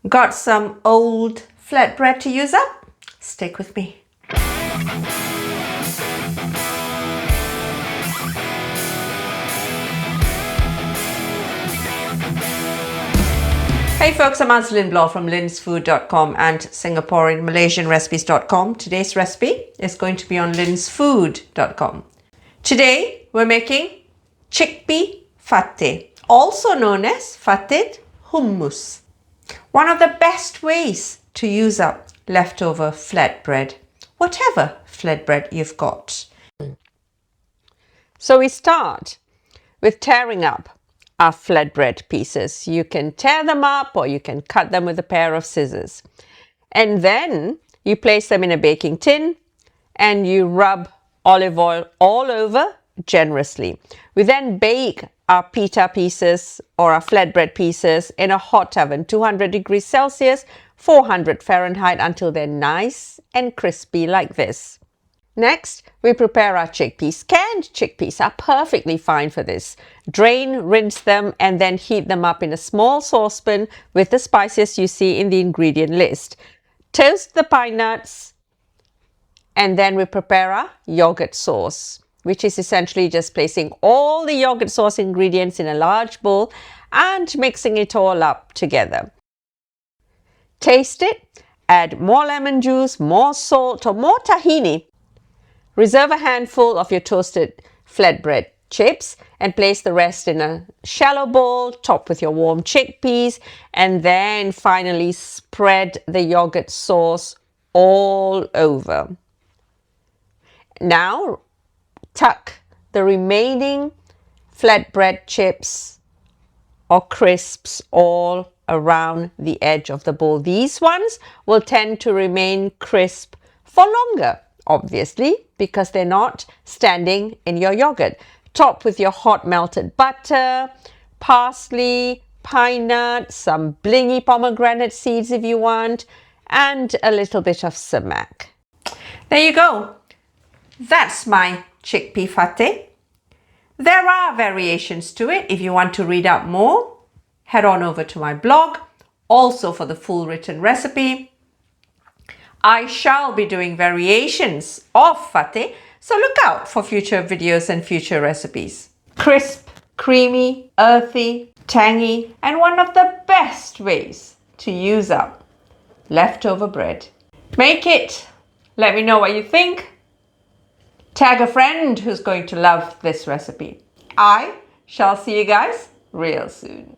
Got some old flatbread to use up? Stick with me. Hey folks, I'm Lynn Bloor from linsfood.com and Singaporean Malaysian recipes.com. Today's recipe is going to be on linsfood.com. Today we're making chickpea fateh, also known as fateh hummus. One of the best ways to use up leftover flatbread, whatever flatbread you've got. So we start with tearing up our flatbread pieces. You can tear them up or you can cut them with a pair of scissors. And then you place them in a baking tin and you rub olive oil all over generously. We then bake our pita pieces or our flatbread pieces in a hot oven, 200 degrees Celsius, 400 Fahrenheit, until they're nice and crispy like this. Next, we prepare our chickpeas. Canned chickpeas are perfectly fine for this. Drain, rinse them, and then heat them up in a small saucepan with the spices you see in the ingredient list. Toast the pine nuts, and then we prepare our yogurt sauce, which is essentially just placing all the yogurt sauce ingredients in a large bowl and mixing it all up together. Taste it, add more lemon juice, more salt, or more tahini. Reserve a handful of your toasted flatbread chips and place the rest in a shallow bowl, top with your warm chickpeas, and then finally spread the yogurt sauce all over. Now tuck the remaining flatbread chips or crisps all around the edge of the bowl. These ones will tend to remain crisp for longer, obviously, because they're not standing in your yogurt. Top with your hot melted butter, parsley, pine nuts, some blingy pomegranate seeds if you want, and a little bit of sumac. There you go. That's my chickpea fateh. There are variations to it. If you want to read out more, head on over to my blog, also for the full written recipe. I shall be doing variations of fateh, so look out for future videos and future recipes. Crisp, creamy, earthy, tangy, and one of the best ways to use up leftover bread. Make it. Let me know what you think. Tag a friend who's going to love this recipe. I shall see you guys real soon.